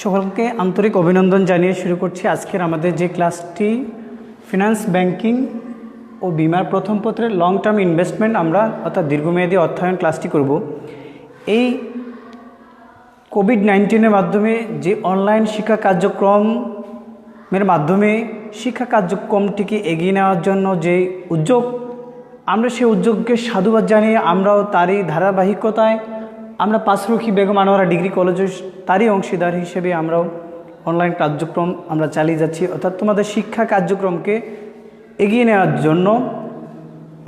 সকলকে আন্তরিক অভিনন্দন জানিয়ে শুরু করছি আজকের আমাদের যে ক্লাসটি ফিনান্স ব্যাংকিং ও বিমার প্রথম পত্রের লং টার্ম ইনভেস্টমেন্ট আমরা অর্থাৎ দীর্ঘমেয়াদী অর্থায়ন ক্লাসটি করব। এই কোভিড-19-এর মাধ্যমে যে অনলাইন শিক্ষা কার্যক্রমের মাধ্যমে শিক্ষা কার্যক্রমটিকে এগিয়ে নেওয়ার জন্য যে উদ্যোগ, আমরা সেই উদ্যোগকে সাধুবাদ জানিয়ে আমরাও তারই ধারাবাহিকতায় আমরা পাঁচরুখী বেগম আনোয়ারা ডিগ্রি কলেজের তারই অংশীদার হিসেবে আমরাও অনলাইন কার্যক্রম আমরা চালিয়ে যাচ্ছি, অর্থাৎ তোমাদের শিক্ষা কার্যক্রমকে এগিয়ে নেওয়ার জন্য।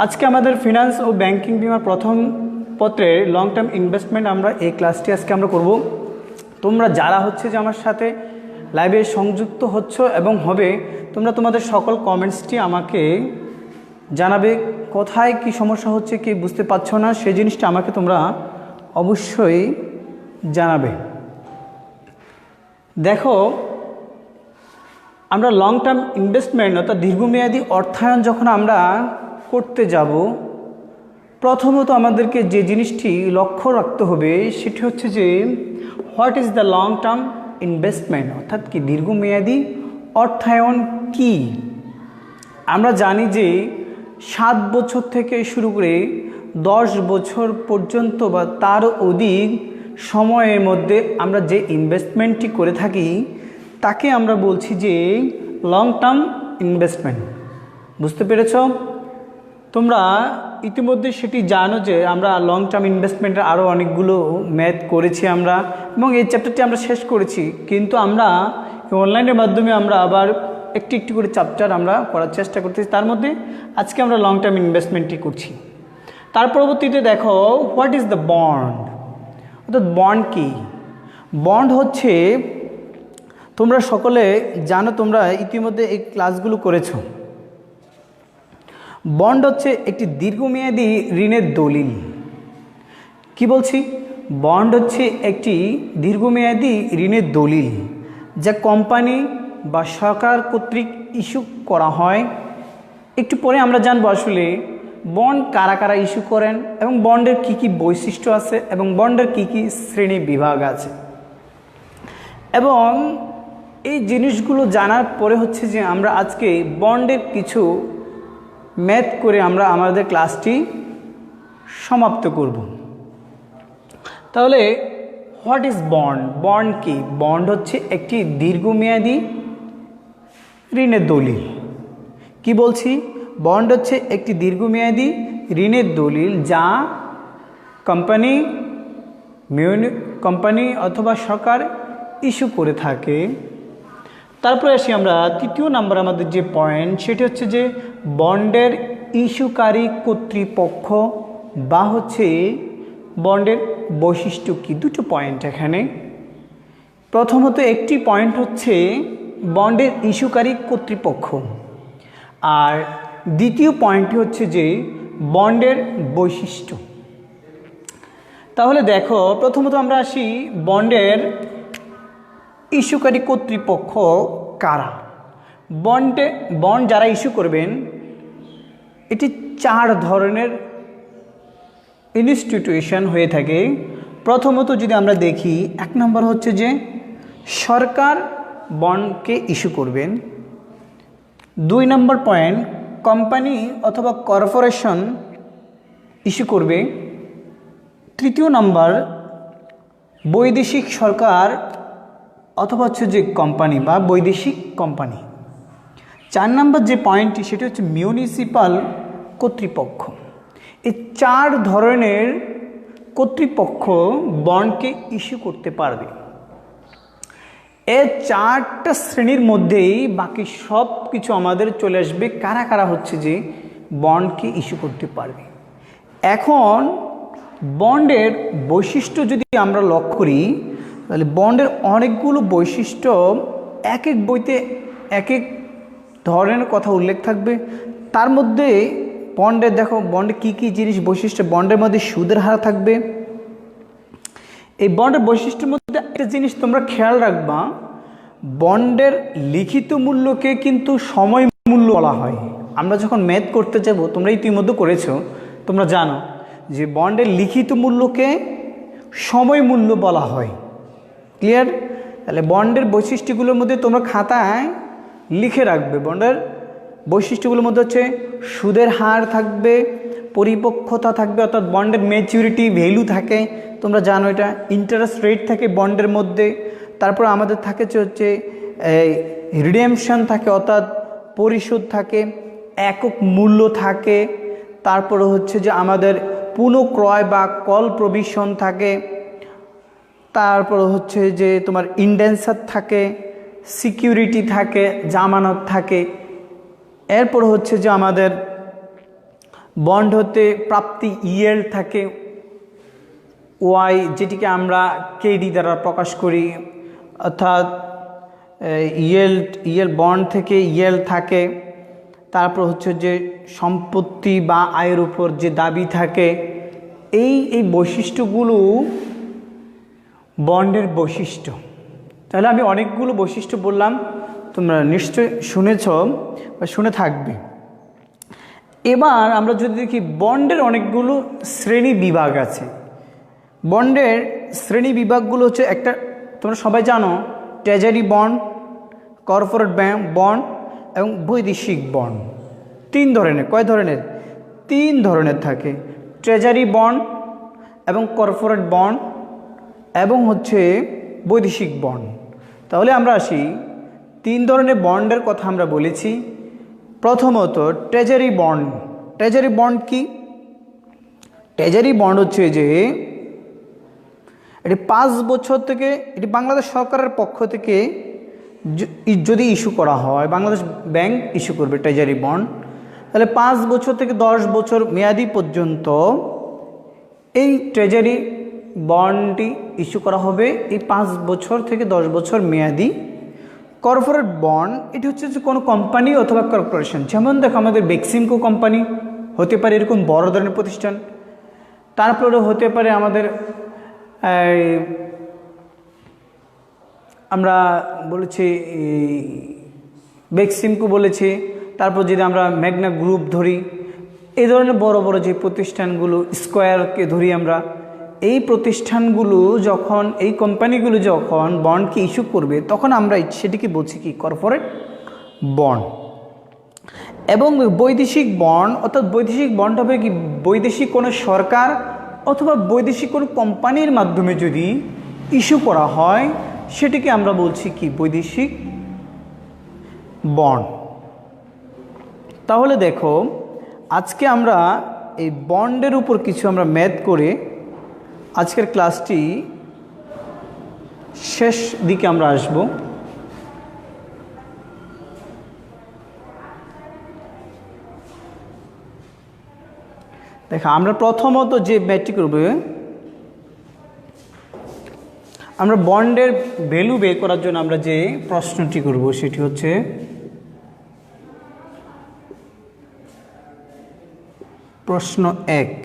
আজকে আমাদের ফিনান্স ও ব্যাংকিং বিমার প্রথম পত্রের লং টার্ম ইনভেস্টমেন্ট আমরা এই ক্লাসটি আজকে আমরা করব। তোমরা যারা হচ্ছে যে আমার সাথে লাইভে সংযুক্ত হচ্ছ এবং হবে, তোমরা তোমাদের সকল কমেন্টসটি আমাকে জানাবে। কোথায় কি সমস্যা হচ্ছে, কি বুঝতে পারছো না, সেই জিনিসটা আমাকে তোমরা অবশ্যই জানাবে। দেখো, আমরা লং টার্ম ইনভেস্টমেন্ট অর্থাৎ দীর্ঘমেয়াদী অর্থায়ন যখন আমরা করতে যাব, প্রথমত আমাদেরকে যে জিনিসটি লক্ষ্য রাখতে হবে সেটি হচ্ছে যে what is the long term investment, অর্থাৎ কি দীর্ঘমেয়াদী অর্থায়ন কি। আমরা জানি যে 7 বছর থেকে শুরু করে 10 বছর পর্যন্ত বা তার অধিক সময়ের মধ্যে আমরা যে ইনভেস্টমেন্টটি করে থাকি তাকে আমরা বলছি যে লং টার্ম ইনভেস্টমেন্ট। বুঝতে পেরেছ? তোমরা ইতিমধ্যে সেটি জানো যে আমরা লং টার্ম ইনভেস্টমেন্টের আরও অনেকগুলো ম্যাথ করেছি আমরা, এবং এই চ্যাপ্টারটি আমরা শেষ করেছি, কিন্তু আমরা অনলাইনের মাধ্যমে আমরা আবার একটি একটি করে চ্যাপ্টার আমরা করার চেষ্টা করতেছি। তার মধ্যে আজকে আমরা লং টার্ম ইনভেস্টমেন্টটি করছি। তার পরবর্তীতে দেখো, হোয়াট ইজ দ্য বন্ড, অর্থাৎ বন্ড কি। বন্ড হচ্ছে, তোমরা সকলে জানো, তোমরা ইতিমধ্যে এই ক্লাসগুলো করেছো। বন্ড হচ্ছে একটি দীর্ঘমেয়াদী ঋণের দলিল। কি বলছি? বন্ড হচ্ছে একটি দীর্ঘমেয়াদী ঋণের দলিল যা কোম্পানি বা সরকার কর্তৃক ইস্যু করা হয়। একটু পরে আমরা জানবো আসলে বন্ড কারা কারা ইস্যু করেন এবং বন্ডের কি কি বৈশিষ্ট্য আছে এবং বন্ডের কি কি শ্রেণী বিভাগ আছে। এবং এই জিনিসগুলো জানার পরে হচ্ছে যে আমরা আজকে বন্ডের কিছু ম্যাথ করে আমরা আমাদের ক্লাসটি সমাপ্ত করব। তাহলে হোয়াট ইজ বন্ড? বন্ড কি? বন্ড হচ্ছে একটি দীর্ঘমেয়াদী ঋণের দলিল। কি বলছি? বন্ড হচ্ছে একটি দীর্ঘমেয়াদী ঋণের দলিল যা কোম্পানি অথবা সরকার ইস্যু করে থাকে। তারপরে আসি আমরা তৃতীয় নাম্বার, আমাদের যে পয়েন্ট সেটি হচ্ছে যে বন্ডের ইস্যুকারী কর্তৃপক্ষ বা হচ্ছে বন্ডের বৈশিষ্ট্য কি। দুটো পয়েন্ট এখানে। প্রথমত একটি পয়েন্ট হচ্ছে বন্ডের ইস্যুকারী কর্তৃপক্ষ, আর দ্বিতীয় পয়েন্টটি হচ্ছে যে বন্ডের বৈশিষ্ট্য। তাহলে দেখো, প্রথমত আমরা আসি বন্ডের ইস্যুকারী কর্তৃপক্ষ কারা। বন্ড যারা ইস্যু করবেন, এটি 4 ধরনের ইনস্টিটিউশন হয়ে থাকে। প্রথমত যদি আমরা দেখি, 1 নম্বর হচ্ছে যে সরকার বন্ডকে ইস্যু করবেন। 2 নম্বর পয়েন্ট, কোম্পানি অথবা কর্পোরেশন ইস্যু করবে। 3 নম্বর, বৈদেশিক সরকার অথবা হচ্ছে যে কোম্পানি বা বৈদেশিক কোম্পানি। 4 নম্বর যে পয়েন্টটি সেটি হচ্ছে মিউনিসিপাল কর্তৃপক্ষ। এই 4 ধরনের কর্তৃপক্ষ বন্ডকে ইস্যু করতে পারবে। এই 4টা শ্রেণীর মধ্যেই বাকি সব কিছু আমাদের চলে আসবে কারা কারা হচ্ছে যে বন্ডকে ইস্যু করতে পারবে। এখন বন্ডের বৈশিষ্ট্য যদি আমরা লক্ষ্য করি, তাহলে বন্ডের অনেকগুলো বৈশিষ্ট্য এক এক বইতে এক এক ধরনের কথা উল্লেখ থাকবে। তার মধ্যে বন্ডের দেখো বন্ডে কী কী জিনিস বৈশিষ্ট্য, বন্ডের মধ্যে সুদের হার থাকবে। এই বন্ডের বৈশিষ্ট্যের মধ্যে একটা জিনিস তোমরা খেয়াল রাখবা, বন্ডের লিখিত মূল্যকে কিন্তু সময় মূল্য বলা হয়। আমরা যখন ম্যাথ করতে যাব, তোমরা ইতিমধ্যে করেছো, তোমরা জানো যে বন্ডের লিখিত মূল্যকে সময় মূল্য বলা হয়। ক্লিয়ার? তাহলে বন্ডের বৈশিষ্ট্যগুলোর মধ্যে তোমরা খাতায় লিখে রাখবে। বন্ডের বৈশিষ্ট্যগুলোর মধ্যে হচ্ছে সুদের হার থাকবে, পরিপক্কতা থাকবে, অর্থাৎ বন্ডের ম্যাচিউরিটি ভ্যালু থাকে, তোমরা জানো এটা। ইন্টারেস্ট রেট থাকে বন্ডের মধ্যে। তারপর আমাদের থাকে হচ্ছে রিডেমশন থাকে, অর্থাৎ পরিশোধ থাকে, একক মূল্য থাকে। তারপরে হচ্ছে যে আমাদের পুনঃক্রয় বা কল প্রভিশন থাকে। তারপর হচ্ছে যে তোমার ইন্ডেন্সার থাকে, সিকিউরিটি থাকে, জামানত থাকে। এরপর হচ্ছে যে আমাদের বন্ড হতে প্রাপ্তি ইয়েল্ড থাকে, ওয়াই, যেটিকে আমরা কেডি দ্বারা প্রকাশ করি, অর্থাৎ ইয়েল্ড বন্ড থেকে ইয়েল্ড থাকে। তারপর হচ্ছে যে সম্পত্তি বা আয়ের উপর যে দাবি থাকে। এই বৈশিষ্ট্যগুলো বন্ডের বৈশিষ্ট্য। তাহলে আমি অনেকগুলো বৈশিষ্ট্য বললাম, তোমরা নিশ্চয় শুনেছ বা শুনে থাকবে। এবার আমরা যদি দেখি বন্ডের অনেকগুলো শ্রেণী বিভাগ আছে। বন্ডের শ্রেণী বিভাগগুলো হচ্ছে, একটা তোমরা সবাই জানো ট্রেজারি বন্ড, কর্পোরেট বন্ড এবং বৈদেশিক বন্ড। তিন ধরনের। কয় ধরনের? তিন ধরনের থাকে, ট্রেজারি বন্ড এবং কর্পোরেট বন্ড এবং হচ্ছে বৈদেশিক বন্ড। তাহলে আমরা আসি, তিন ধরনের বন্ডের কথা আমরা বলেছি। প্রথমত ট্রেজারি বন্ড। ট্রেজারি বন্ড কি? ট্রেজারি বন্ড হচ্ছে যে এটি 5 বছর থেকে, এটি বাংলাদেশ সরকারের পক্ষ থেকে যদি ইস্যু করা হয়, বাংলাদেশ ব্যাংক ইস্যু করবে ট্রেজারি বন্ড। তাহলে 5 বছর থেকে 10 বছর মেয়াদি পর্যন্ত এই ট্রেজারি বন্ডটি ইস্যু করা হবে। এই 5 বছর থেকে 10 বছর মেয়াদি। কর্পোরেট বন্ড এটি হচ্ছে যে কোনো কোম্পানি অথবা কর্পোরেশন, যেমন দেখো আমাদের বেক্সিমকো কোম্পানি হতে পারে, এরকম বড় ধরনের প্রতিষ্ঠান। তারপরে হতে পারে আমাদের আমরা বলেছি বেক্সিমকো বলেছি। তারপর যদি আমরা ম্যাগনা গ্রুপ ধরি, এই ধরনের বড় বড় যে প্রতিষ্ঠানগুলো, স্কোয়ারকে ধরি আমরা, এই প্রতিষ্ঠানগুলো যখন, এই কোম্পানিগুলো যখন বন্ডকে ইস্যু করবে, তখন আমরা সেটিকে বলছি কি? Corporate bond. এবং বৈদেশিক বন্ড, অর্থাৎ বৈদেশিক বন্ড হবে কি? বৈদেশিক কোনো সরকার অথবা বৈদেশিক কোনো কোম্পানির মাধ্যমে যদি ইস্যু করা হয়, সেটিকে আমরা বলছি কি? বৈদেশিক বন্ড। তাহলে দেখো, আজকে আমরা এই বন্ডের উপর কিছু আমরা ম্যাথ করে আজকের ক্লাসটি শেষ দিকে আমরা আসব। দেখো, আমরা প্রথমত যে ম্যাথটি করব, আমরা বন্ডের ভ্যালু বের করার জন্য আমরা যে প্রশ্নটি করব সেটি হচ্ছে প্রশ্ন 1।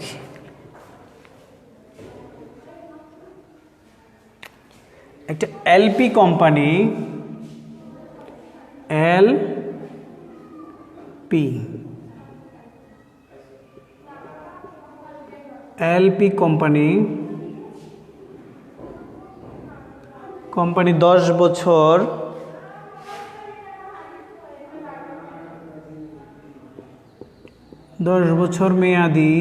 একটা এলপি কোম্পানি, এলপি কোম্পানি 10 বছর মেয়াদি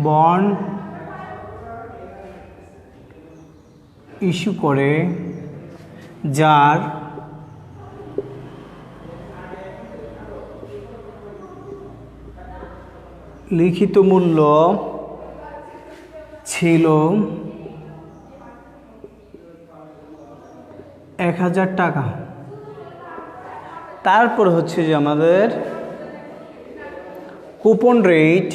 বন্ড ইস্যু করে, যার লিখিত মূল্য ছিল 1000 টাকা। তারপর হচ্ছে যে আমাদের কুপন রেট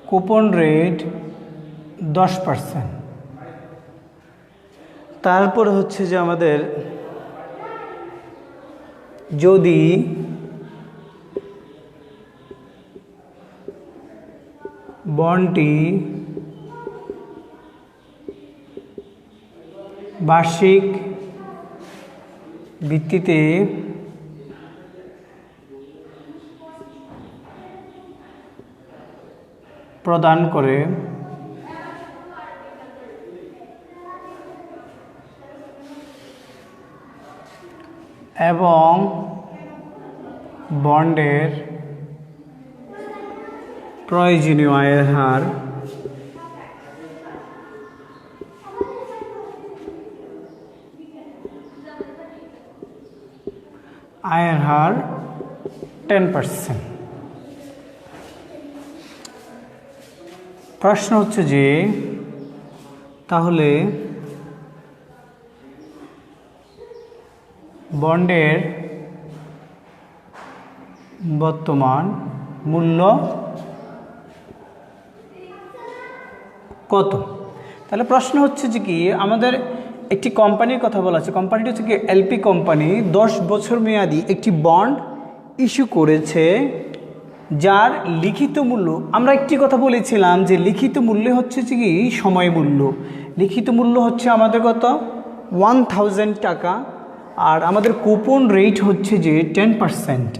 কুপন রেট 10%। তারপর হচ্ছে যে আমাদের যদি বন্ডটি বার্ষিক ভিত্তিতে প্রদান করে এবং বন্ডের প্রয়োজনীয় আয়ের হার আয়ের হার 10%। প্রশ্ন হচ্ছে যে তাহলে বন্ডের বর্তমান মূল্য কত? তাহলে প্রশ্ন হচ্ছে যে কি আমাদের একটি কোম্পানির কথা বলা আছে, কোম্পানিটি হচ্ছে কি এলপি কোম্পানি 10 বছর মেয়াদি একটি বন্ড ইস্যু করেছে, যার লিখিত মূল্য, আমরা একটি কথা বলেছিলাম যে লিখিত মূল্য হচ্ছে যে কি সময় মূল্য। লিখিত মূল্য হচ্ছে আমাদের কত 1000 টাকা, আর আমাদের কুপন রেট হচ্ছে যে 10%।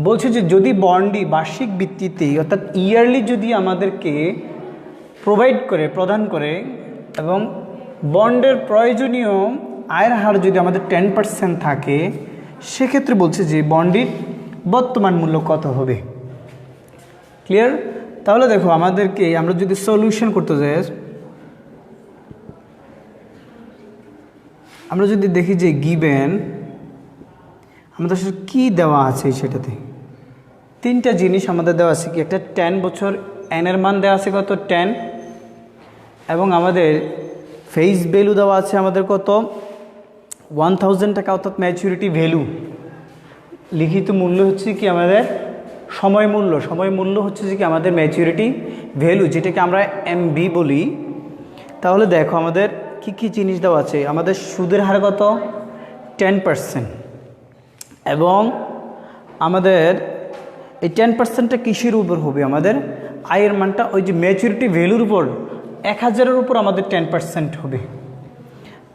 বলছে যে যদি বন্ডটি বার্ষিক ভিত্তিতে অর্থাৎ ইয়ারলি যদি আমাদেরকে প্রদান করে এবং বন্ডের প্রয়োজনীয় আয়ের হার যদি আমাদের 10% থাকে, সেক্ষেত্রে বলছে যে বন্ডের বর্তমান মূল্য কত হবে। ক্লিয়ার? তাহলে দেখো আমাদেরকে আমরা যদি সলিউশন করতে যাই, আমরা যদি দেখি যে গিভেন আমাদের সাথে কী দেওয়া আছে, সেটাতে 3টা জিনিস আমাদের দেওয়া আছে কি একটা 10 বছর এনের মান দেওয়া আছে কত 10, এবং আমাদের ফেস ভ্যালু দেওয়া আছে আমাদের কত 1000 টাকা অর্থাৎ ম্যাচুরিটি ভ্যালু। লিখিত মূল্য হচ্ছে কি আমাদের সময় মূল্য, সময় মূল্য হচ্ছে যে কি আমাদের ম্যাচুরিটি ভ্যালু, যেটাকে আমরা এমবি বলি। তাহলে দেখো আমাদের কি কি জিনিস দেওয়া আছে, আমাদের সুদের হার কত 10%, এবং আমাদের এই 10%টা কিসের উপর হবে, আমাদের আয়ের মানটা ওই যে ম্যাচুরিটি ভ্যালুর উপর 1000-এর উপর আমাদের 10% হবে।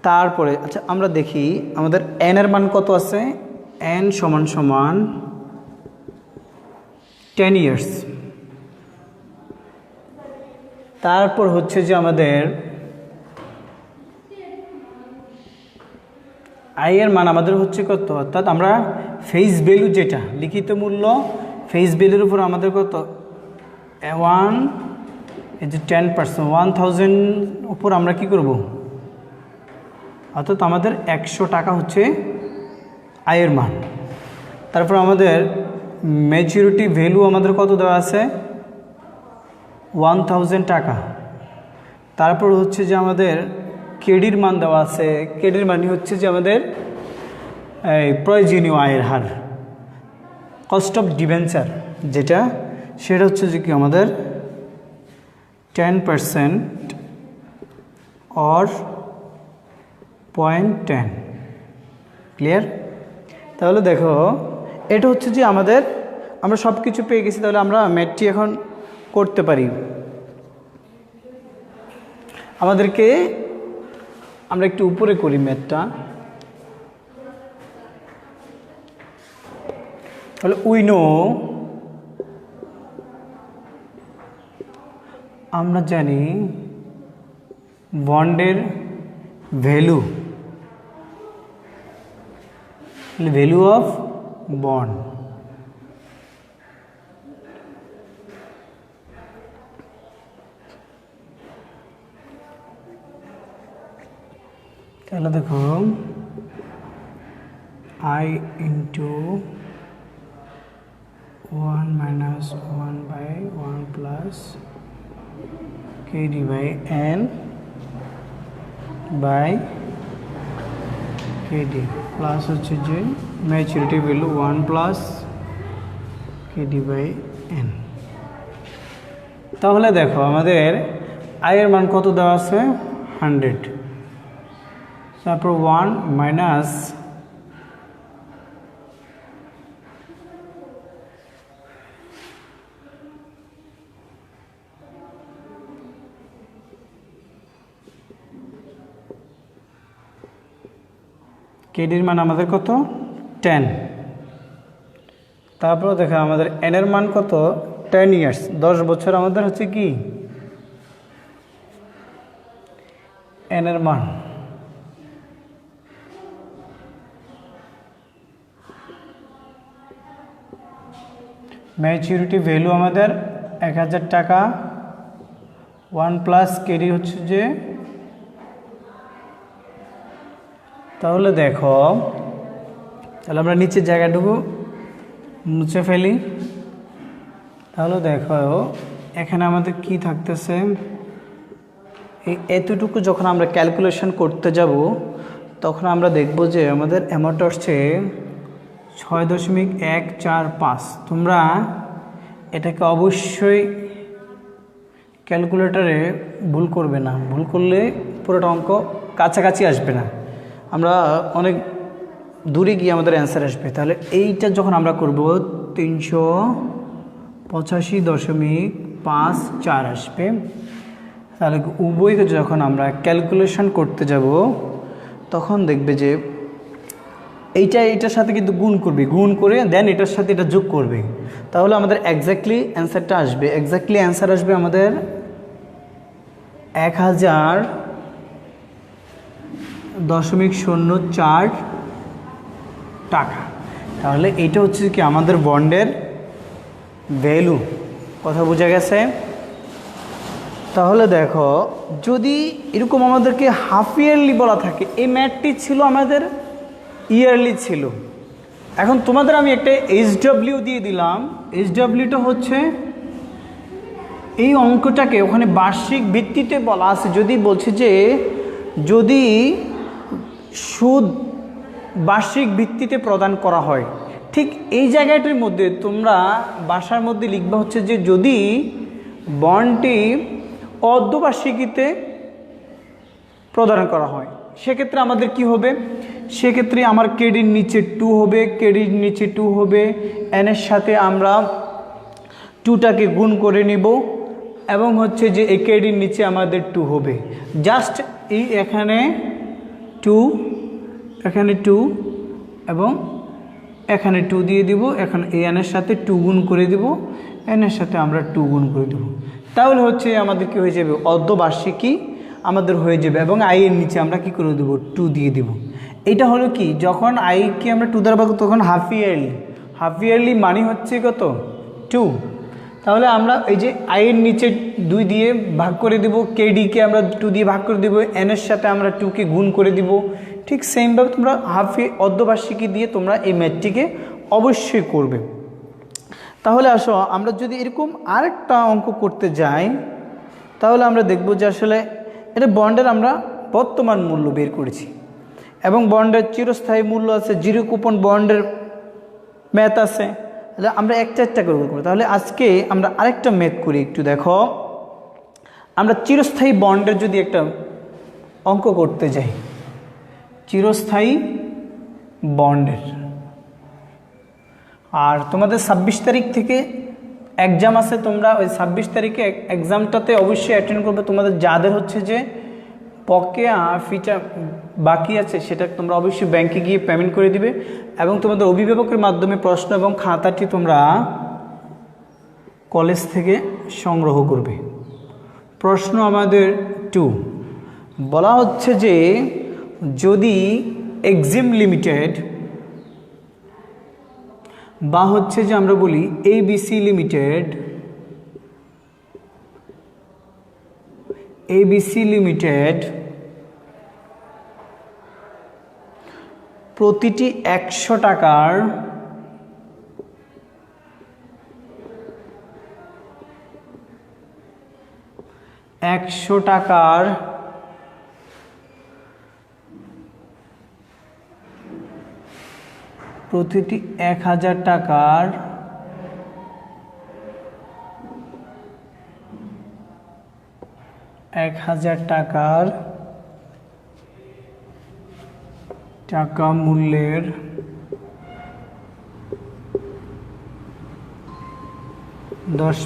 তারপরে আচ্ছা আমরা দেখি আমাদের এনের মান কত আছে, এন সমান সমান 10 ইয়ার্স। তারপর হচ্ছে যে আমাদের আয়ের মান আমাদের হচ্ছে কত, অর্থাৎ আমরা ফেস ভ্যালু যেটা লিখিত মূল্য ফেস ভ্যালুর উপর আমাদের কত 10%, 1000 উপর আমরা কি করব, অর্থাৎ আমাদের 100 টাকা হচ্ছে আয়ের মান। তারপর আমাদের ম্যাচুরিটি ভ্যালু আমাদের কত দেওয়া আছে 1000 টাকা। তারপর হচ্ছে যে আমাদের কেডির মান দেওয়া আছে, কেডির মানে হচ্ছে যে আমাদের প্রয়োজনীয় আয়ের হার, কস্ট অফ ডিবেঞ্চার যেটা, সেটা হচ্ছে যে কি আমাদের 10% or 0.10। ক্লিয়ার? তাহলে দেখো এটা হচ্ছে যে আমরা সব কিছু পেয়ে গেছি। তাহলে আমরা ম্যাথটি এখন করতে পারি। আমাদেরকে আমরা একটু উপরে করি ম্যাথটা। তাহলে উই নো, আমরা জানি বন্ডের ভ্যালু, ভ্যালু অফ বন্ড, তাহলে দেখো I into 1 minus 1 by 1 plus KD by N by KD plus হচ্ছে যে maturity value 1 plus KD by N। তাহলে দেখো আমাদের আয়ের মান কত দেওয়া আছে 100, তারপর 1 মাইনাস কেডির মান আমাদের কত 10, তারপর দেখো আমাদের এন এর মান কত 10 ইয়ার্স, 10 বছর আমাদের হচ্ছে কি এন এর মান। ম্যাচুরিটি ভ্যালু আমাদের 1000 টাকা, 1 প্লাস কেডি হচ্ছে যে, তাহলে দেখো তাহলে আমরা নিচের জায়গাটুকু মুছে ফেলি। তাহলে দেখো এখানে আমাদের কি থাকতেছে, এই এতটুকু যখন আমরা ক্যালকুলেশন করতে যাব তখন আমরা দেখব যে আমাদের অ্যামাউন্ট আসছে 6.145। তোমরা এটাকে অবশ্যই ক্যালকুলেটরে ভুল করবে না, ভুল করলে পুরোটা অঙ্ক কাছাকাছি আসবে না, আমরা অনেক দূরে গিয়ে আমাদের অ্যান্সার আসবে। তাহলে এইটা যখন আমরা করব 385.54 আসবে। তাহলে উভয়কে যখন আমরা ক্যালকুলেশন করতে যাব তখন দেখবে যে এইটার সাথে কিন্তু গুণ করবে, গুণ করে দেন এটার সাথে এটা যোগ করবে, তাহলে আমাদের এক্স্যাক্টলি অ্যান্সারটা আসবে। এক্স্যাক্টলি অ্যান্সার আসবে আমাদের 1000.04 টাকা। তাহলে এইটা হচ্ছে কি আমাদের বন্ডের ভ্যালু, কথা বোঝা গেছে? তাহলে দেখো যদি এরকম আমাদেরকে হাফ ইয়ারলি বলা থাকে, এই ম্যাথটি ছিল আমাদের ইয়ারলি ছিল। এখন তোমাদের আমি একটা এইচডব্লিউ দিয়ে দিলাম, এইচডব্লিউটা হচ্ছে এই অঙ্কটাকে ওখানে বার্ষিক ভিত্তিতে বলা আছে। যদি বলছে যে যদি সুদ বার্ষিক ভিত্তিতে প্রদান করা হয়, ঠিক এই জায়গাটির মধ্যে তোমরা বাসার মধ্যে লিখবা হচ্ছে যে যদি বন্ডটি অর্ধবার্ষিকীতে প্রদান করা হয় সেক্ষেত্রে আমাদের কি হবে, সেক্ষেত্রে আমার কেডির নিচে 2 হবে, কেডির নিচে 2 হবে, এনের সাথে আমরা 2টাকে গুণ করে নিব এবং হচ্ছে যে এই কেডির নিচে আমাদের 2 হবে। জাস্ট এই এখানে 2, এখানে 2 এবং এখানে 2 দিয়ে দিব, এখন এই এনের সাথে 2 গুণ করে দিব, এনের সাথে আমরা 2 গুণ করে দেব, তাহলে হচ্ছে আমাদের কি হয়ে যাবে অর্ধবার্ষিকী আমাদের হয়ে যাবে। এবং আই এর নিচে আমরা কি করে দেবো 2 দিয়ে দেব। এটা হলো কি যখন আইকে আমরা 2 দ্বারা ভাগ তখন হাফ ইয়ারলি, হাফ ইয়ারলি মানে হচ্ছে কত 2। তাহলে আমরা এই যে আই এর নিচে 2 দিয়ে ভাগ করে দেব, কেডিকে আমরা 2 দিয়ে ভাগ করে দেব, এনের সাথে আমরা 2কে গুণ করে দিব। ঠিক সেমভাবে তোমরা অর্ধবার্ষিকী দিয়ে তোমরা এই ম্যাথটিকে অবশ্যই করবে। তাহলে আসো আমরা যদি এরকম আরেকটা অঙ্ক করতে যাই তাহলে আমরা দেখব যে আসলে এটা বন্ডের আমরা বর্তমান মূল্য বের করেছি এবং বন্ডের চিরস্থায়ী মূল্য আছে, জিরো কুপন বন্ডের ম্যাথ আছে। তাহলে আমরা একটা করে করবো। তাহলে আজকে আমরা আরেকটা ম্যাথ করি, একটু দেখো। আমরা চিরস্থায়ী বন্ডের যদি একটা অঙ্ক করতে যাই, চিরস্থায়ী বন্ডের, আর তোমাদের 26 তারিখ থেকে এক্সাম আছে, তোমরা ওই 26 তারিখে এক্সামটাতে অবশ্যই অ্যাটেন্ড করবে। তোমাদের যাদের হচ্ছে যে বকেয়া ফিটা বাকি আছে সেটা তোমরা অবশ্যই ব্যাংকে গিয়ে পেমেন্ট করে দিবে এবং তোমাদের অভিভাবকের মাধ্যমে প্রশ্ন এবং খাতাটি তোমরা কলেজ থেকে সংগ্রহ করবে। প্রশ্ন আমাদের 2 বলা হচ্ছে যে যদি এক্সিম লিমিটেড বা হচ্ছে যে আমরা বলি এবিসি লিমিটেড প্রতিটি 100 টাকার প্রতিটি 1000 টাকার 1000 টাকা মূল্যের দশ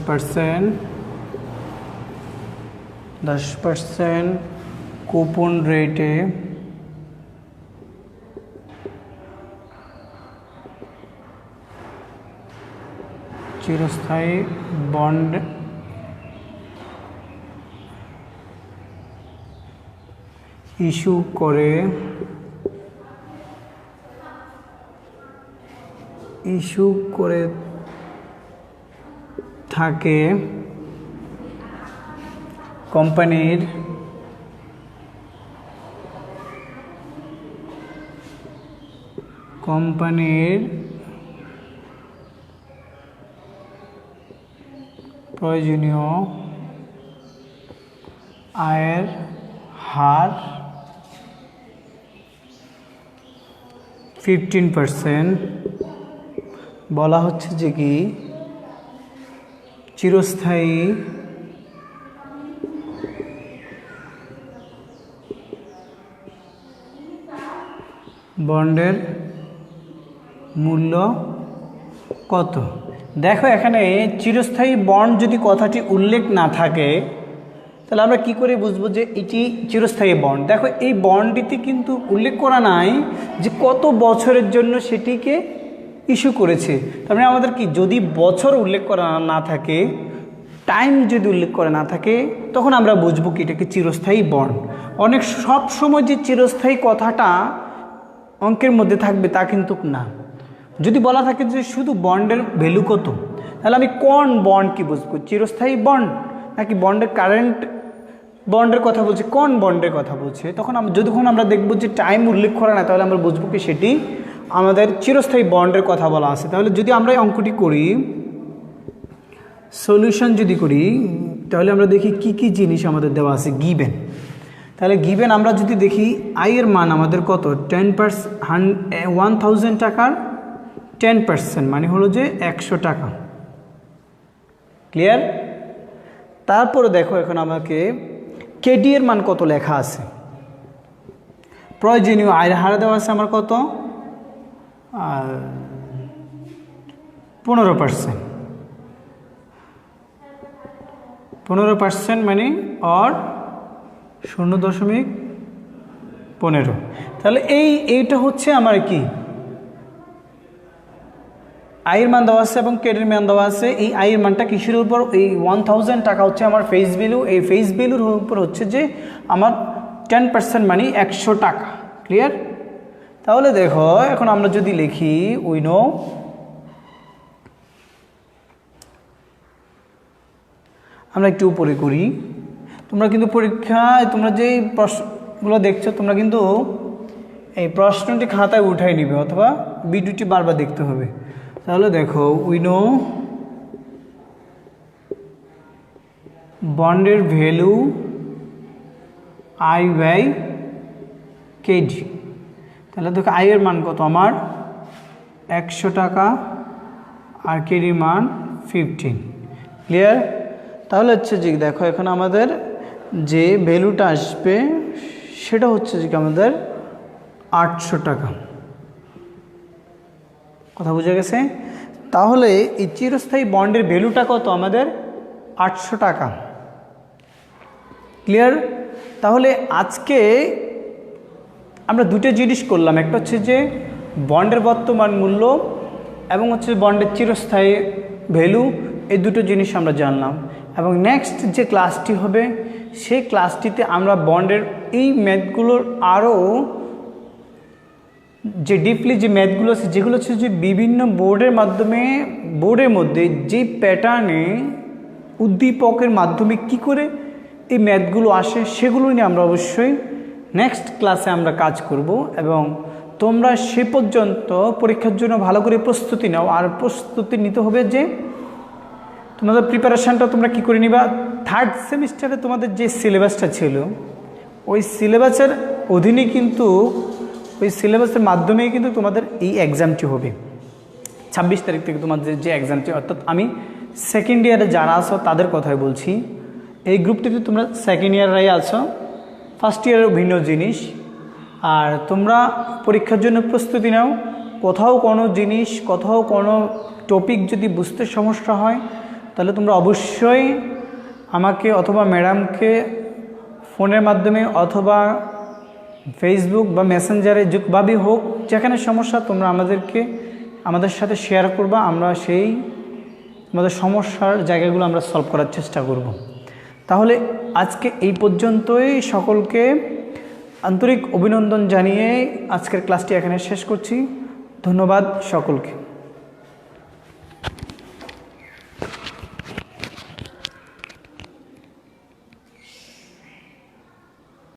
পার্সেন্ট কুপন রেটে চিরস্থায়ী বন্ড ইস্যু করে থাকে কোম্পানির প্রয়োজনীয় আয়ের হার 15% বলা হচ্ছে যে কি চিরস্থায়ী বন্ডের মূল্য কত। দেখো এখানে চিরস্থায়ী বন্ড যদি কথাটি উল্লেখ না থাকে তাহলে আমরা কি করে বুঝবো যে এটি চিরস্থায়ী বন্ড। দেখো এই বন্ডটিতে কিন্তু উল্লেখ করা নাই যে কত বছরের জন্য সেটিকে ইস্যু করেছে। তার মানে আমাদের কি যদি বছর উল্লেখ করা না থাকে, টাইম যদি উল্লেখ করা না থাকে, তখন আমরা বুঝবো কি এটাকে চিরস্থায়ী বন্ড। অনেক সব সময় যে চিরস্থায়ী কথাটা অঙ্কের মধ্যে থাকবে তা কিন্তু না। যদি বলা থাকে যে শুধু বন্ডের ভ্যালু কত, তাহলে আমি কোন বন্ড কি বুঝবো, চিরস্থায়ী বন্ড নাকি বন্ডের কারেন্ট বন্ডের কথা বলছে, কোন বন্ডের কথা বলছে। তখন যতক্ষণ আমরা দেখব যে টাইম উল্লেখ করা না, তাহলে আমরা বুঝবো কি সেটি আমাদের চিরস্থায়ী বন্ডের কথা বলা আছে। তাহলে যদি আমরা এই অঙ্কটি করি, সলিউশন যদি করি, তাহলে আমরা দেখি কি কি জিনিস আমাদের দেওয়া আছে গিভেন। তাহলে গিভেন আমরা যদি দেখি আয়ের মান আমাদের কত 1000 টাকার 10% মানে হলো যে 100 টাকা। ক্লিয়ার? তারপরে দেখো এখন আমাকে কেডি এর মান কত লেখা আছে, প্রয়োজনীয় আয়ের হার দেওয়া আছে আমার কত 15% মানে অর 0.15। তাহলে এইটা হচ্ছে আমার কি আয়ের মান দেওয়া আছে এবং কেডির মান দেওয়া আছে। এই আয়ের মানটা কিসের উপর, এই 1000 টাকা হচ্ছে আমার ফেস ভ্যালু। এই ফেস ভ্যালুর উপর হচ্ছে যে আমার 10% মানে 100 টাকা। ক্লিয়ার? তাহলে দেখো এখন আমরা যদি লিখি উই নো আমরা একটু উপরে করি। তোমরা কিন্তু পরীক্ষায় তোমরা যে প্রশ্নগুলো দেখছো তোমরা কিন্তু এই প্রশ্নটি খাতায় উঠাই নিবে অথবা ভিডিওটি বারবার দেখতে হবে। তাহলে দেখো উই নো বন্ডের ভ্যালু আই বাই কেজি। তাহলে দেখো আয়ের মান কত আমার 100 টাকা আর কেডির মান 15। ক্লিয়ার? তাহলে হচ্ছে যে দেখো এখন আমাদের যে ভ্যালুটা আসবে সেটা হচ্ছে যে আমাদের 800 টাকা। কথা বোঝা গেছে? তাহলে এই চিরস্থায়ী বন্ডের ভ্যালুটা কত আমাদের 800 টাকা। ক্লিয়ার? তাহলে আজকে আমরা দুটো জিনিস করলাম, একটা হচ্ছে যে বন্ডের বর্তমান মূল্য এবং হচ্ছে বন্ডের চিরস্থায়ী ভ্যালু, এই দুটো জিনিস আমরা জানলাম। এবং নেক্সট যে ক্লাসটি হবে সেই ক্লাসটিতে আমরা বন্ডের এই ম্যাথগুলোর আরও যে ডিপলি যে ম্যাথগুলো আছে যেগুলো হচ্ছে যে বিভিন্ন বোর্ডের মধ্যে যে প্যাটার্নে উদ্দীপকের মাধ্যমে কি করে এই ম্যাথগুলো আসে সেগুলো নিয়ে আমরা অবশ্যই নেক্সট ক্লাসে আমরা কাজ করব। এবং তোমরা সে পর্যন্ত পরীক্ষার জন্য ভালো করে প্রস্তুতি নাও। আর প্রস্তুতি নিতে হবে যে তোমাদের প্রিপারেশানটা তোমরা কি করে নিবা, থার্ড সেমিস্টারে তোমাদের যে সিলেবাসটা ছিল ওই সিলেবাসের অধীনে কিন্তু ওই সিলেবাসের মাধ্যমেই কিন্তু তোমাদের এই এক্সামটি হবে। 26 তারিখ থেকে তোমাদের যে এক্সামটি, অর্থাৎ আমি সেকেন্ড ইয়ারে যারা আছো তাদের কথাই বলছি। এই গ্রুপটিতে তোমরা সেকেন্ড ইয়াররাই আছো, ফার্স্ট ইয়ারের ভিন্ন জিনিস। আর তোমরা পরীক্ষার জন্য প্রস্তুতি নাও। কোথাও কোনো জিনিস, কোথাও কোনো টপিক যদি বুঝতে সমস্যা হয় তাহলে তোমরা অবশ্যই আমাকে অথবা ম্যাডামকে ফোনের মাধ্যমে অথবা ফেসবুক বা মেসেঞ্জারে যেভাবেই হোক, যেখানে সমস্যা তোমরা আমাদের সাথে শেয়ার করবা। আমরা সেই আমাদের সমস্যার জায়গাগুলো আমরা সলভ করার চেষ্টা করব। তাহলে আজকে এই পর্যন্তই। সকলকে আন্তরিক অভিনন্দন জানিয়ে আজকের ক্লাসটি এখানে শেষ করছি। ধন্যবাদ সকলকে।